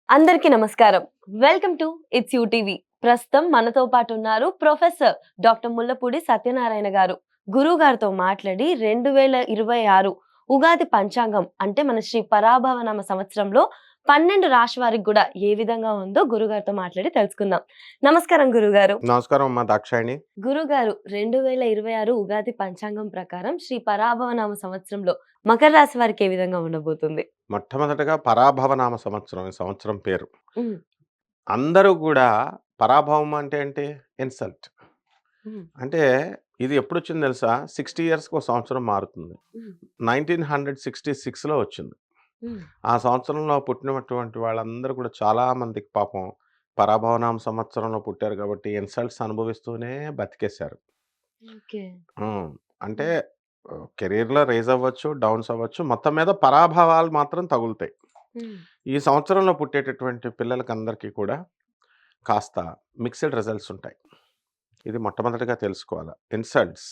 అందరికీ నమస్కారం. Welcome to it's you TV. ప్రస్తుతం మనతో పాటు ఉన్నారు ప్రొఫెసర్ డాక్టర్ ముల్లపూడి సత్యనారాయణ గారు. గురువు గారితో మాట్లాడి 2026 ఉగాది పంచాంగం అంటే మన శ్రీ పరాభవనామ సంవత్సరంలో 12 రాశి వారికి గూడా ఏ విధంగా ఉందో గురుగారితో మాట్లాడి తెలుసుకుందాం. నమస్కారం గురుగారు. నమస్కారం అమ్మా దాక్షాయణి. గురుగారు 2026 ఉగాది పంచాంగం ప్రకారం శ్రీ పరాభవనామ సంవత్సరంలో మకర రాశి వారికి ఏ విధంగా ఉండబోతుంది? మొట్టమొదటగా పరాభవనామ సంవత్సరం ఈ సంవత్సరం పేరు. హ్మ్. అందరూ కూడా పరాభవం అంటే ఏంటి? ఇన్సల్ట్. హ్మ్. అంటే ఇది ఎప్పుడొచ్చింది తెలుసా? 60 ఇయర్స్‌కి ఒక సంవత్సరం మారుతుంది. హ్మ్. 1966లో వచ్చింది. హ్మ్. ఆ సంవత్సరంలో పుట్టినటువంటి వాళ్ళందరూ కూడా చాలా మందికి పాపం పరాభవనామ సంవత్సరంలో పుట్టారు కాబట్టి ఇన్సల్ట్స్ అనుభవిస్తూనే బతికేశారు. ఓకే. హ్మ్. అంటే హ్మ్. కెరియర్‌లో రైజ్ అవ్వచ్చు, డౌన్స్ అవ్వచ్చు. మొత్తం మీద పరాభవాలు మాత్రం తగులుతాయి. హ్మ్. ఈ సంవత్సరంలో పుట్టేటటువంటి పిల్లలకందరికీ కూడా కాస్త మిక్స్డ్ రిజల్ట్స్ ఉంటాయి. ఇది మొట్టమొదటిగా తెలుసుకోవాల. ఇన్సల్ట్స్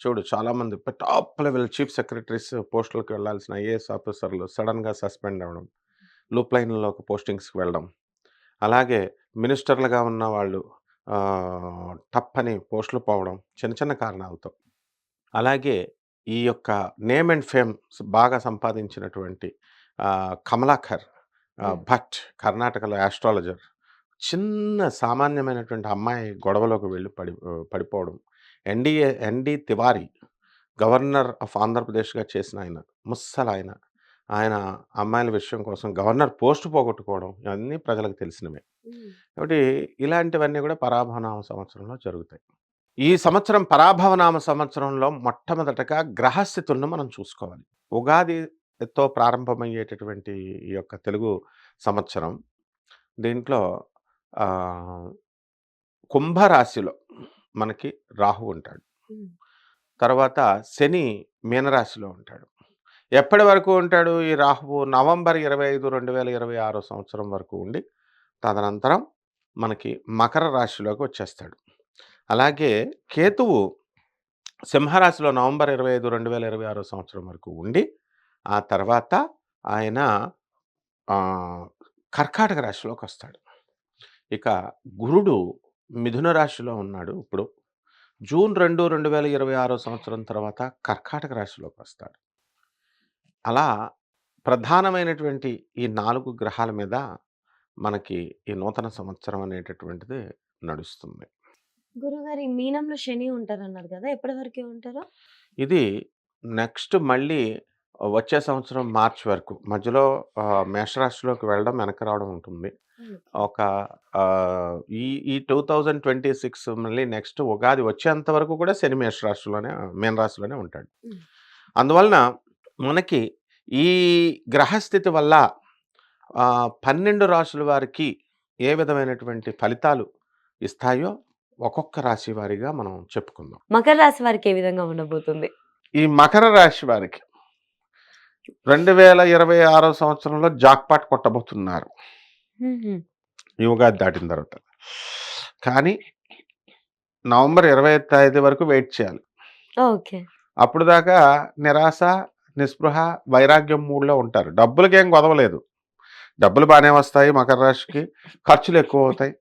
చూడు చాలామంది టాప్ లెవెల్ చీఫ్ సెక్రటరీస్ పోస్టులకి వెళ్ళాల్సిన ఐఏఎస్ ఆఫీసర్‌లు సడెన్‌గా సస్పెండ్ అవ్వడం, లూప్ లైన్‌లోకి పోస్టింగ్స్‌కి వెళ్ళడం. అలాగే మినిస్టర్‌లుగా ఉన్న వాళ్ళు టప్పని పోస్టులు పోవడం చిన్న చిన్న కారణాలతో. అలాగే ఈ యొక్క నేమ్ అండ్ ఫేమ్ బాగా సంపాదించినటువంటి కమలాకర్ హ్మ్. భట్ కర్ణాటకలో యాస్ట్రాలజర్ చిన్న సామాన్యమైనటువంటి అమ్మాయి గొడవలోకి వెళ్ళి పడిపోవడం. ఎన్‌డి తివారీ గవర్నర్ ఆఫ్ ఆంధ్రప్రదేశ్‌గా చేసిన ఆయన ముస్సలాయన. ఆయన అమ్మాయిల విషయం కోసం గవర్నర్ పోస్ట్ పోగొట్టుకోవడం ఇవన్నీ ప్రజలకు తెలిసినవే. హ్మ్. కాబట్టి ఇలాంటివన్నీ కూడా పరాభవనామ సంవత్సరంలో జరుగుతాయి. ఈ సంవత్సరం పరాభవనామ సంవత్సరంలో మొట్టమొదటగా గ్రహస్థితులను మనం చూసుకోవాలి. ఉగాదితో ప్రారంభమయ్యేటటువంటి ఈ యొక్క తెలుగు సంవత్సరం దీంట్లో ఆహ్, కుంభరాశిలో మనకి రాహువు ఉంటాడు. హ్మ్. తర్వాత శని మీనరాశిలో ఉంటాడు. ఎప్పటి వరకు ఉంటాడు ఈ రాహువు? నవంబర్ 25, 2026 సంవత్సరం వరకు ఉండి తదనంతరం మనకి మకర రాశిలోకి వచ్చేస్తాడు. అలాగే కేతువు సింహరాశిలో నవంబర్ 25, 2026 సంవత్సరం వరకు ఉండి, ఆ తర్వాత ఆయన ఆహ్, కర్కాటక రాశిలోకొస్తాడు. ఇక గురుడు మిథున రాశిలో ఉన్నాడు ఇప్పుడు. జూన్ 2, 2026 సంవత్సరం తర్వాత కర్కాటక రాశిలోకొస్తాడు. అలా ప్రధానమైనటువంటి ఈ 4 గ్రహాల మీద మనకి ఈ నూతన సంవత్సరం అనేటటువంటిది నడుస్తుంది. గురుగారు ఈ మీనంలో శని ఉంటారన్నారు గదా! ఎప్పటి వరకి ఉంటారు? ఇది నెక్స్ట్ మళ్ళీ వచ్చే సంవత్సరం మార్చ్ వరకు మధ్యలో మేషరాశిలోకి వెళ్ళడం, వెనక్కి రావడం ఉంటుంది. ఓకే. ఒక ఈ ఈ 2026 మళ్ళీ నెక్స్ట్ ఉగాది వచ్చేంత వరకు కూడా శని మేషరాశిలోనే మీనరాశిలోనే ఉంటాడు. హ్మ్. అందువలన మనకి ఈ గ్రహస్థితి వల్ల 12 రాశుల వారికి ఏ విధమైనటువంటి ఫలితాలు ఇస్తాయో ఒక్కొక్క రాశి వారీగా మనం చెప్పుకుందాం. మకర రాశి వారికి ఏ విధంగా ఉండబోతుంది? ఈ మకర రాశి వారికి 2026 సంవత్సరంలో జాక్‌పాట్ కొట్టబోతున్నారు. హుహు. ఈ ఉగాది దాటిన తర్వాత. కానీ నవంబర్ 25 వరకు వెయిట్ చేయాలి. ఓకే. అప్పుడు దాకా నిరాశ, నిస్పృహ, వైరాగ్యం మూడ్‌లో ఉంటారు. డబ్బులకేం గొదవలేదు. డబ్బులు బానే వస్తాయి మకర రాశికి. ఖర్చులెక్కువవుతాయి.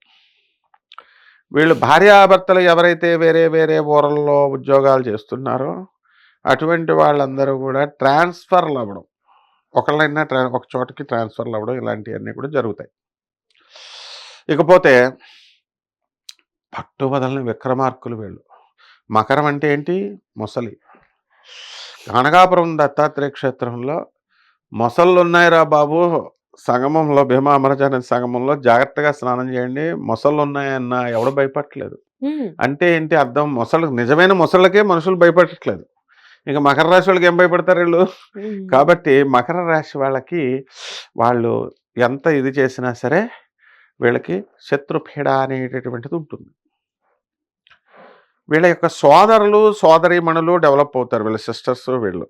వీళ్ళు భార్యాభర్తలు ఎవరైతే వేరే వేరే ఊరల్లో ఉద్యోగాలు చేస్తున్నారో, అటువంటి వాళ్ళందరూ గూడా ట్రాన్స్‌ఫర్‌లవ్వడం. ఒకళ్ళైనా ఒక చోటకి ట్రాన్స్‌ఫర్‌లవ్వడం ఇలాంటియన్నీ కూడా జరుగుతాయి. ఇకపోతే పట్టువదలని విక్రమార్కులు వీళ్ళు. మకరం అంటే ఏంటి? మొసలి. కనకాపురం దత్తాత్రేయ క్షేత్రంలో మొసళ్ళున్నాయిరా బాబు! సంగమంలో భీమా అమరజానం సంగమంలో జాగ్రత్తగా స్నానం చేయండి. మొసళ్ళున్నాయన్నా ఎవడు భయపడట్లేదు. హ్మ్. అంటే ఏంటి అర్థం? నిజమైన మొసళ్ళకే మనుషులు భయపడట్లేదు. ఇక మకర రాశి వాళ్ళకి ఏం భయపడతారు ఈళ్ళు? హ్మ్. కాబట్టి మకర రాశి వాళ్ళకి వాళ్ళు ఎంత ఇది చేసినా సరే వీళ్ళకి శత్రుపీడ అనేటటువంటిది ఉంటుంది. వీళ్ళ యొక్క సోదరులు, సోదరీమణులు డెవలప్ అవుతారు. వీళ్ళ సిస్టర్స్ వీళ్ళు.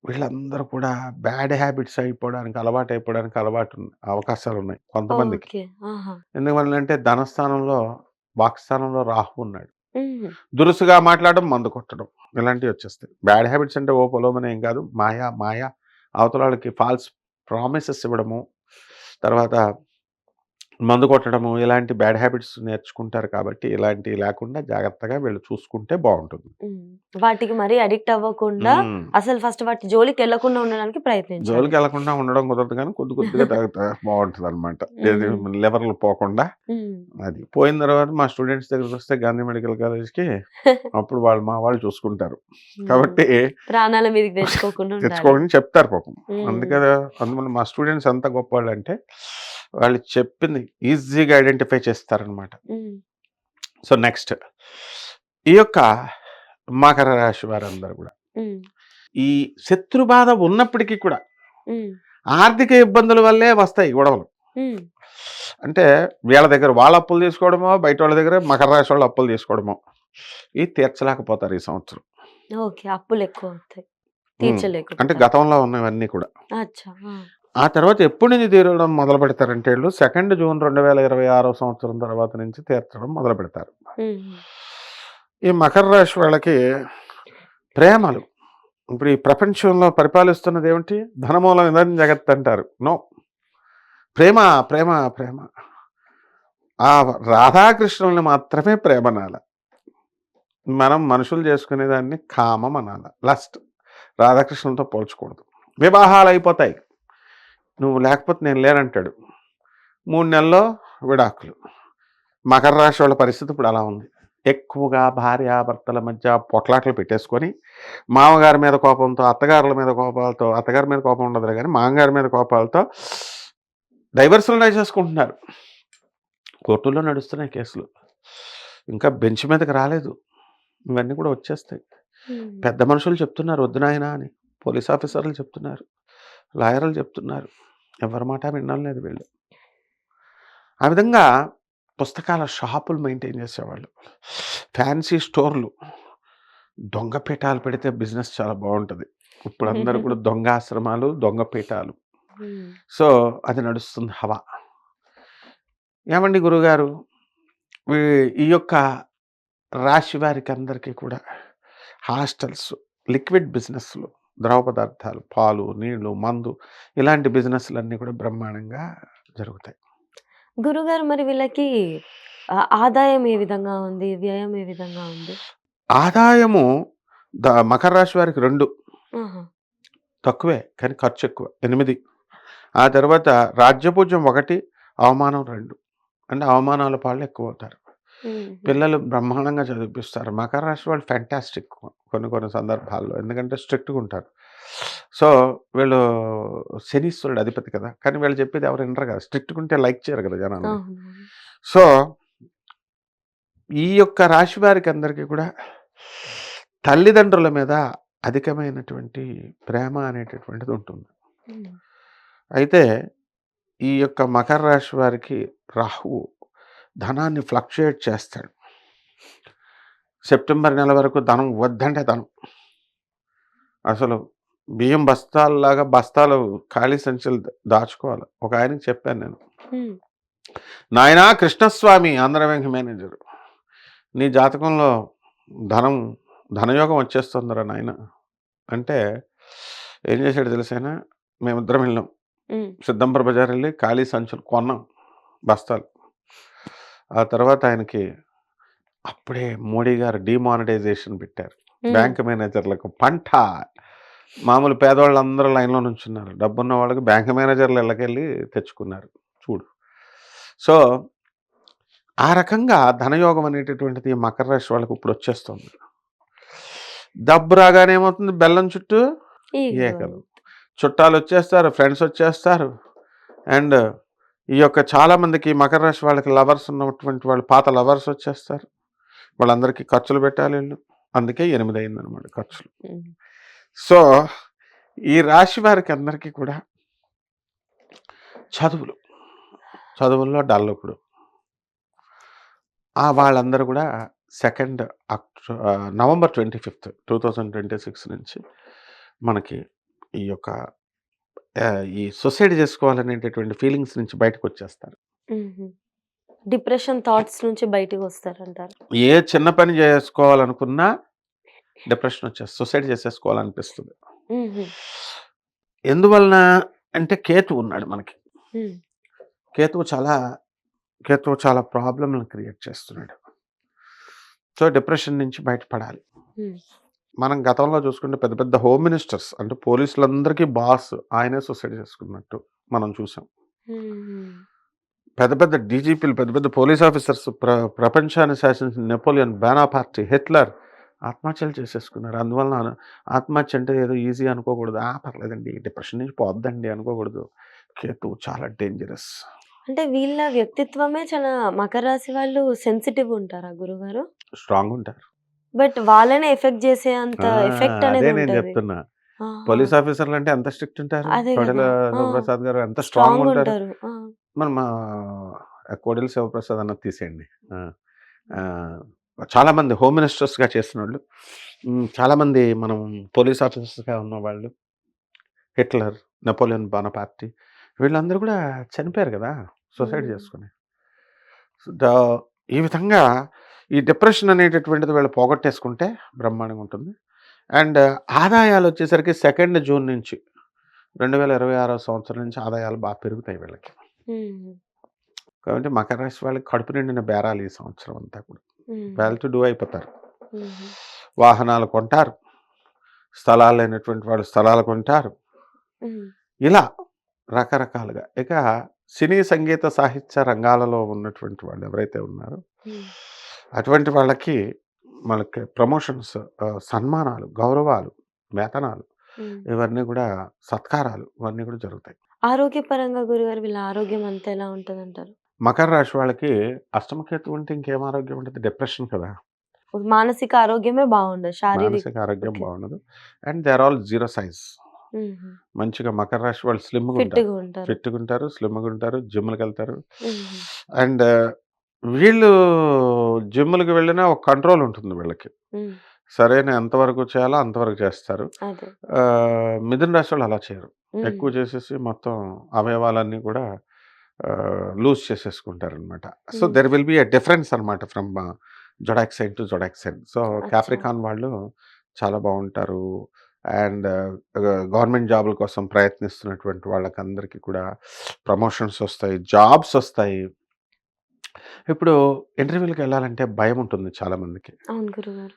వీళ్ళందరూ కూడా బ్యాడ్ హ్యాబిట్స్ అలవాటైపోవడానికి అవకాశాలున్నాయి కొంతమందికి. ఓకే. ఆహా! ఎందువల్లంటే ధనస్థానంలో, వాక్స్థానంలో రాహు ఉన్నాడు. హుహు. దురుసుగా మాట్లాడడం, మందు కొట్టడం ఇలాంటివొచ్చేస్తాయి. బ్యాడ్ హ్యాబిట్స్ అంటే ఓ పొలోమని ఏం కాదు. మాయ అవతలోళ్ళకి ఫాల్స్ ప్రామిసెస్ ఇవ్వడము, తర్వాత మందు కొట్టడము ఇలాంటి బ్యాడ్ హ్యాబిట్స్ నేర్చుకుంటారు కాబట్టి ఇలాంటివి లేకుండా జాగ్రత్తగా వీళ్ళు చూసుకుంటే బాగుంటుంది. వాటికి మరీ అడిక్ట్ అవ్వకుండా ఉమ్. అసలు ఫస్ట్ వాటి జోలికి వెళ్ళకుండా ఉండడానికి ప్రయత్నించాలి. జోలికి వెళ్లకుండా ఉండడం కుదరదు కానీ కొద్ది కొద్దిగా తాగితే బాగుంటుంది అనమాట. ఏది లివర్లు పోకుండా. అది పోయిన తర్వాత మా స్టూడెంట్స్ దగ్గరికి వస్తే గాంధీ మెడికల్ కాలేజ్కి అప్పుడు మా వాళ్ళు చూసుకుంటారు కాబట్టి ప్రాణాల మీదకి తెచ్చుకోకుండా ఉండాలి. తెచ్చుకోకుండా చెప్తారు పాపం. ఉమ్. అందుకని అందువల్ల మా స్టూడెంట్స్ ఎంత గొప్ప వాళ్ళు అంటే వాళ్ళు చెప్పింది ఈజీగా ఐడెంటిఫై చేస్తారనమాట. ఉమ్. సో నెక్స్ట్ ఈ యొక్క మకర రాశి వారందరూ కూడా ఉమ్. ఈ శత్రు బాధ ఉన్నప్పటికీ కూడా ఉమ్. ఆర్థిక ఇబ్బందుల వల్లే వస్తాయి గొడవలు. ఉమ్. అంటే వీళ్ళ దగ్గర వాళ్ళ అప్పులు తీసుకోవడమో బయట వాళ్ళ దగ్గర మకర రాశి వాళ్ళు అప్పులు తీసుకోవడమో ఇవి తీర్చలేకపోతారు ఈ సంవత్సరం. ఓకే, అప్పులు ఎక్కువ అవుతాయి అంటే తీర్చలేకపోతే. గతంలో ఉన్నవన్నీ కూడా. అచ్చా. ఆ తర్వాత ఎప్పటి నుంచి తీరడం మొదలు పెడతారంటే వీళ్ళు 2 జూన్ 2026 సంవత్సరం తర్వాత నుంచి తీర్చడం మొదలు పెడతారు. ఈ మకర రాశి వాళ్ళకి ప్రేమలు ఇప్పుడు ఈ ప్రపంచంలో పరిపాలిస్తున్నది ఏమిటి? ధనమూలం ఇదం జగత్ అంటారు. నో, ప్రేమ ప్రేమ ప్రేమ. ఆ రాధాకృష్ణుల్ని మాత్రమే ప్రేమ అనాల. మనం మనుషులు చేసుకునే దాన్ని కామం అనాల. లస్ట్. రాధాకృష్ణులతో పోల్చకూడదు. వివాహాలు అయిపోతాయి, నువ్వు లేకపోతే నేను లేనంటాడు. 3 నెలల్లో విడాకులు. మకర రాశి వాళ్ళ పరిస్థితి ఇప్పుడు అలా ఉంది. ఎక్కువగా భార్యాభర్తల మధ్య పొట్లాట్లు పెట్టేసుకొని మామగారి మీద కోపంతో అత్తగారుల మీద కోపాలతో, అత్తగారి మీద కోపం ఉండదులే కానీ మామగారి మీద కోపాలతో డైవర్సులు చేసుకుంటున్నారు. కోర్టుల్లో నడుస్తున్నాయి కేసులు, ఇంకా బెంచ్ మీదకి రాలేదు. ఇవన్నీ కూడా వచ్చేస్తాయి. పెద్ద మనుషులు చెప్తున్నారు వద్దు నాయనా అని, పోలీస్ ఆఫీసర్లు చెప్తున్నారు, లాయర్లు చెప్తున్నారు. ఎవరి మాట వినడం లేదు వీళ్ళు. ఆ విధంగా పుస్తకాల షాపులు మెయింటైన్ చేసేవాళ్ళు, ఫ్యాన్సీ స్టోర్లు, దొంగ పీఠాలు పెడితే బిజినెస్ చాలా బాగుంటుంది. ఇప్పుడు అందరూ కూడా దొంగ ఆశ్రమాలు, దొంగ పీఠాలు. సో అది నడుస్తుంది హవా. ఏమండి గురుగారు, ఈ యొక్క రాశి వారికి అందరికీ కూడా హాస్టల్స్, లిక్విడ్ బిజినెస్లు, ద్రవ పదార్థాలు, పాలు, నీళ్లు, మందు ఇలాంటి బిజినెస్లన్నీ కూడా బ్రహ్మాండంగా జరుగుతాయి. గురుగారు, మరి వీళ్ళకి ఆదాయం ఏ విధంగా ఉంది, వ్యయం ఏ విధంగా ఉంది? ఆదాయము మకర రాశి వారికి 2 ఆహా. తక్కువే కానీ ఖర్చు ఎక్కువ 8. ఆ తర్వాత రాజ్యపూజ్యం 1, అవమానం 2. అంటే అవమానాల పాళ్ళు ఎక్కువ అవుతారు. పిల్లలు బ్రహ్మాండంగా చదివిపిస్తారు. మకర రాశి వాళ్ళు ఫ్యాంటాస్టిక్ కొన్ని సందర్భాల్లో, ఎందుకంటే స్ట్రిక్ట్గా ఉంటారు. సో వీళ్ళు శనీశ్వరుడు అధిపతి కదా, కానీ వీళ్ళు చెప్పేది ఎవరు వినరు కదా, స్ట్రిక్ట్గా ఉంటే లైక్ చేయరు కదా జనాలు. సో ఈ యొక్క రాశి వారికి అందరికీ కూడా తల్లిదండ్రుల మీద అధికమైనటువంటి ప్రేమ అనేటటువంటిది ఉంటుంది. అయితే ఈ యొక్క మకర రాశి వారికి రాహువు ధనాన్ని ఫ్లక్చుయేట్ చేస్తాడు. సెప్టెంబర్ నెల వరకు ధనం వద్దంటే ధనం అసలు బియ్యం బస్తాల్లాగా బస్తాలు ఖాళీ సంచులు దాచుకోవాలి. ఒక ఆయనకి చెప్పాను నేను, నాయనా కృష్ణస్వామి ఆంధ్ర బ్యాంక్ మేనేజరు, నీ జాతకంలో ధనయోగం వచ్చేస్తుందిరా నాయన అంటే ఏం చేశాడు తెలిసేనా? మేమిద్దరం వెళ్ళాం, సిద్ధంబర బజార్ వెళ్ళి ఖాళీ సంచులు కొన్నాం, బస్తాలు. ఆ తర్వాత ఆయనకి అప్పుడే మోడీ గారు డిమానిటైజేషన్ పెట్టారు. బ్యాంక్ మేనేజర్లకు పంట. మామూలు పేదవాళ్ళందరూ లైన్లో నుంచున్నారు, డబ్బున్న వాళ్ళకి బ్యాంక్ మేనేజర్లు ఇళ్ళకెళ్ళి తెచ్చుకున్నారు చూడు. సో ఆ రకంగా ధనయోగం అనేటటువంటిది మకర రాశి వాళ్ళకి ఇప్పుడు వచ్చేస్తుంది. డబ్బు రాగానే ఏమవుతుంది? బెల్లం చుట్టూ ఏకలు. చుట్టాలు వచ్చేస్తారు, ఫ్రెండ్స్ వచ్చేస్తారు. అండ్ ఈ యొక్క చాలామందికి మకర రాశి వాళ్ళకి లవర్స్ ఉన్నటువంటి వాళ్ళు, పాత లవర్స్ వచ్చేస్తారు. వాళ్ళందరికీ ఖర్చులు పెట్టాలి వీళ్ళు. అందుకే 8 అయిందనమాట ఖర్చులు. సో ఈ రాశి వారికి అందరికీ కూడా చదువుల్లో డల్. ఇప్పుడు వాళ్ళందరూ కూడా నవంబర్ 25, 2026 నుంచి మనకి ఈ యొక్క ఈ సొసైటీ చేసుకోవాలనేటటువంటి ఫీలింగ్స్ నుంచి బయటకు వచ్చేస్తారు. డిప్రెషన్ థాట్స్ నుంచి బయటకు వస్తారంటారు. ఏ చిన్న పని చేసుకోవాలనుకున్నా డిప్రెషన్ వచ్చేస్తుంది, సొసైటీ చేసేసుకోవాలనిపిస్తుంది. ఎందువలన అంటే కేతు ఉన్నాడు మనకి. కేతువు చాలా కేతువు చాలా ప్రాబ్లమ్‌లను క్రియేట్ చేస్తున్నాడు. సో, డిప్రెషన్ నుంచి బయటపడాలి. హ్మ్. మనం గతంలో చూసుకుంటే పెద్ద పెద్ద హోమ్ మినిస్టర్స్ అంటే పోలీసులందరికీ బాస్ ఆయనే సూసైడ్ చేసుకున్నట్టు మనం చూసాం. హ్మ్. పెద్ద పెద్ద డీజీపీలు, పెద్ద పెద్ద పోలీస్ ఆఫీసర్స్ ప్రపంచాన్ని శాసించిన నెపోలియన్, బోనాపార్ట్, హిట్లర్ ఆత్మహత్యలు చేసేసుకున్నారు. అందువలన ఆత్మహత్య అంటే ఏదో ఈజీ అనుకోకూడదు. పర్లేదండి డిప్రెషన్ నుంచి పోద్దండి అనుకోకూడదు. కేతువు చాలా డేంజరస్. అంటే వీళ్ళ వ్యక్తిత్వమే చాలా మకర రాశి వాళ్ళు సెన్సిటివ్ ఉంటారా గురుగారు? స్ట్రాంగ్ ఉంటారు. బట్ వాళ్ళనే ఎఫెక్ట్ చేసేంత ఆ! ఎఫెక్ట్ అదే అనేది నేను ఉంటది. చెప్తున్నా. ఆహా! పోలీస్ ఆఫీసర్‌లు అంటే ఎంత స్ట్రిక్ట్ ఉంటారు. అదే కొడెల గదా! ఆ! శివప్రసాద్ గారు ఎంత స్ట్రాంగ్ స్ట్రాంగ్ ఉంటారు. ఉంటారు. ఆ! మరి మా కోడెల శివప్రసాద్ అన్నది తీసేయండి. ఆ! ఆహ్, చాలామంది హోమ్ మినిస్టర్స్‌గా చేసినోళ్ళు, చాలామంది మనం పోలీస్ ఆఫీసర్స్‌గా ఉన్నవాళ్ళు, హిట్లర్, నెపోలియన్ బోనాపార్ట్ వీళ్ళందరూ కూడా చనిపోయారు గదా! సూసైడ్ హ్మ్. చేసుకొని. ద ఈ విధంగా ఈ డిప్రెషన్ అనేటటువంటిది వీళ్ళు పోగొట్టేసుకుంటే బ్రహ్మాండంగా ఉంటుంది. అండ్ ఆదాయాలొచ్చేసరికి 2 జూన్ నుంచి 2026 సంవత్సరం నుంచి ఆదాయాలు పెరుగుతాయి వీళ్ళకి. హ్మ్. కాబట్టి మకర రాశి వాళ్ళకి కడుపు నిండిన బేరాలు ఈ సంవత్సరం అంతా కూడా. హుహు. వెల్ టు డూ అయిపోతారు. హుహు. వాహనాలు కొంటారు. స్థలాలు లేనటువంటి వాళ్ళు స్థలాలు కొంటారు. హ్మ్. ఇలా రకరకాలుగా. ఇక సినీ, సంగీత, సాహిత్య రంగాలలో ఉన్నటువంటి వాళ్ళు ఎవరైతే ఉన్నారో, హ్మ్. అటువంటి వాళ్ళకి మనకి ప్రమోషన్స్, సన్మానాలు, గౌరవాలు, వేతనాలు హ్మ్. ఇవన్నీ కూడా సత్కారాలు ఇవన్నీ కూడా జరుగుతాయి. ఆరోగ్యపరంగా గురుగారు వీళ్ళ ఆరోగ్యం అంతా ఎలా ఉంటదంటారు? మకర రాశి వాళ్ళకి అష్టమకేతు ఉంటే ఇంకేం ఆరోగ్యం ఉంటది? డిప్రెషన్ కదా! మానసిక ఆరోగ్యమే బాగుండదు. శారీరక మానసిక ఆరోగ్యం ఓకే. బాగుండదు. And they are all zero size. హుహు. మంచిగా మకర రాశి వాళ్ళు స్లిమ్‌గా ఉంటారు. ఫిట్‌గా ఉంటారు. ఫిట్‌గా ఉంటారు, స్లిమ్‌గా ఉంటారు, జిమ్‌లకెళ్తారు. హుహు. అండ్ వీళ్ళు జిమ్‌లకి వెళ్ళినా ఒక కంట్రోల్ ఉంటుంది వీళ్ళకి. హ్మ్. సరైన ఎంతవరకు చేయాలో అంతవరకు చేస్తారు. అదే. మిథున రాశి వాళ్ళు అలా చేయరు. హ్మ్. ఎక్కువ చేసేసి మొత్తం అవయవాలన్నీ కూడా లూజ్ చేసేసుకుంటారనమాట. So, hmm. There will be a difference అనమాట from zodiac sign to zodiac sign. So, అచ్చా! క్యాప్రికాన్ వాళ్ళు చాలా బావుంటారు. అండ్ గవర్నమెంట్ జాబుల కోసం ప్రయత్నిస్తున్నటువంటి వాళ్ళకందరికీ కూడా ప్రమోషన్స్ ఒస్తాయి. జాబ్స్ ఒస్తాయి. ఇప్పుడు ఇంటర్వ్యూలకెళ్ళాలంటే భయముంటుంది చాలామందికి. అవును గురుగారు.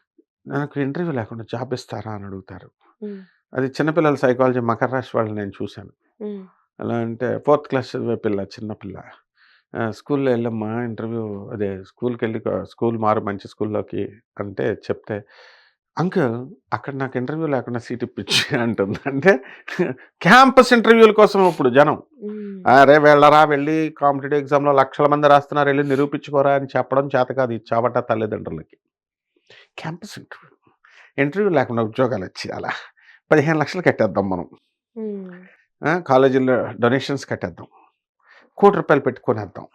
నాకు ఇంటర్వ్యూ లేకుండా జాబ్ ఇస్తారా అని అడుగుతారు. హ్మ్. అది చిన్నపిల్లల సైకాలజీ మకర రాశి వాళ్ళని నేను చూశాను. హ్మ్. ఎలా అంటే ఫోర్త్ క్లాస్ చదివే పిల్ల, చిన్న పిల్ల. స్కూల్‌లో ఎళ్ళమ్మా ఇంటర్వ్యూ అదే స్కూల్‌కెళ్ళి స్కూల్ మారు మంచి స్కూల్‌లోకి అంటే చెప్తే, అంకుల్ అక్కడ నాకు ఇంటర్వ్యూ లేకుండా సీట్ ఇప్పించి అంటుంది. అంటే క్యాంపస్ ఇంటర్వ్యూల కోసం ఇప్పుడు జనం. హ్మ్. అరే! వెళ్ళరా వెళ్ళి కాంపిటీటివ్ ఎగ్జామ్‌లో లక్షల మంది రాస్తున్నారు ఎళ్లి నిరూపించుకోరా అని చెప్పడం చేత కాదు ఈ చావట తల్లిదండ్రులకి. Campus interview. ఇంటర్వ్యూ లేకుండా ఉద్యోగాలొచ్చేయాలా? 15,00,000 కట్టేద్దాం మనం. హ్మ్. కాలేజీల్లో డొనేషన్స్ కట్టేద్దాం. ₹1,00,00,000 పెట్టి కొనేద్దాం.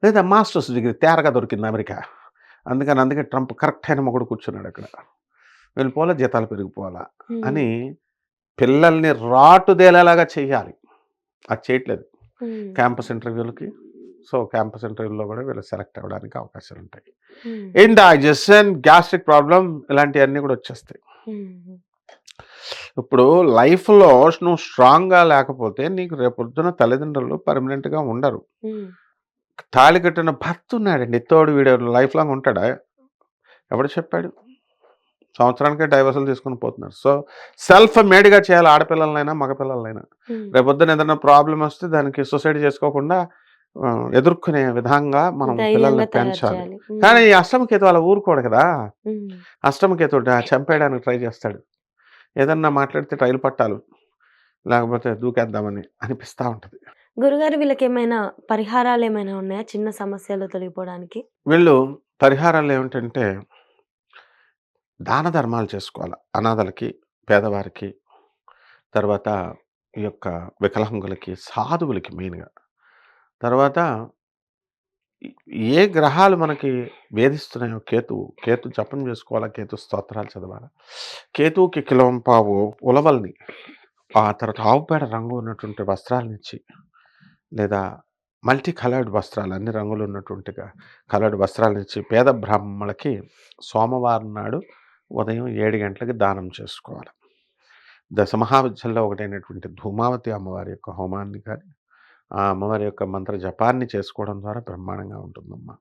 లేదా మాస్టర్స్ డిగ్రీ తేరగా దొరికింది అమెరికా. అందుకే ట్రంప్ కరెక్ట్ అయిన మొగుడు కూర్చున్నాడక్కడ. వెళ్ళిపోవాలా జీతాలు పెరిగిపోవాలా హ్మ్. అని పిల్లల్ని రాటుదేలేలాగా చేయాలి. అది చేయట్లేదు. హ్మ్. క్యాంపస్ ఇంటర్వ్యూలకి. సో, క్యాంపస్ ఇంటర్వ్యూలో గూడా వీళ్ళు సెలెక్ట్ అవ్వడానికి అవకాశాలుంటాయి. హుహు. ఇండైజెషన్, గ్యాస్ట్రిక్ ప్రాబ్లమ్ ఇలాంటియన్నీ గూడా వచ్చేస్తాయి. హుహు. ఇప్పుడు లైఫ్‌లో నువ్వు స్ట్రాంగ్‌గా లేకపోతే నీకు రేపొద్దున తల్లిదండ్రులు పర్మనెంట్‌గా ఉండరు. హ్మ్. తాళి కట్టిన భర్తున్నాడండి తోడు వీడు లైఫ్ లాంగ్ ఉంటాడా? ఎవడు చెప్పాడు? సంవత్సరానికే డైవర్సులు తీసుకొని పోతున్నారు. సో, సెల్ఫ్ మేడ్‌గా చేయాలి ఆడపిల్లలనైనా, మగపిల్లలనైనా. హ్మ్. రేపొద్దున ఏదైనా ప్రాబ్లమొస్తే దానికి సూసైడ్ చేసుకోకుండా ఎదుర్కొనే విధంగా మనం పిల్లల్ని ధైర్యంగా తయారు పెంచాలి. చేయాలి. కానీ హ్మ్. ఈ అష్టమకేతు అలా ఊరుకోడు కదా! హ్మ్. అష్టమకేతు చంపేయడానికి ట్రై చేస్తాడు. ఏదన్నా మాట్లాడితే రైలు పట్టాలు, లేకపోతే దూకేద్దామని అనిపిస్తా ఉంటది. గురుగారు వీళ్ళకేమైనా పరిహారాలేమైనా ఉన్నాయా? చిన్న సమస్యలు తొలగిపోవడానికి? వీళ్ళు పరిహారాలేమిటంటే దాన ధర్మాలు చేసుకోవాల. అనాథలకి, పేదవారికి, తర్వాత ఈ యొక్క వికలాంగులకి, సాధువులకి మెయిన్‌గా. తర్వాత ఎ ఏ గ్రహాలు మనకి వేధిస్తున్నాయో కేతు జపం చేసుకోవాలా, కేతు స్తోత్రాలు చదవాలా. కేతువుకి కిలోంపావు ఉలవల్ని, ఆ తర్వాత ఆవు పేడ రంగు ఉన్నటువంటి వస్త్రాలనిచ్చి, లేదా మల్టీ కలర్డ్ వస్త్రాలు అన్ని రంగులు ఉన్నటువంటిగా కలర్డ్ వస్త్రాలనిచ్చి పేద బ్రాహ్మణులకి సోమవారం నాడు ఉదయం 7 గంటలకి దానం చేసుకోవాలి. దశమహావిద్యల్లో ఒకటైనటువంటి ధూమావతి అమ్మవారి యొక్క హోమాన్ని కానీ, ఆ అమ్మవారి యొక్క మంత్ర జపాన్ని చేసుకోవడం ద్వారా బ్రహ్మాండంగా ఉంటుందమ్మా.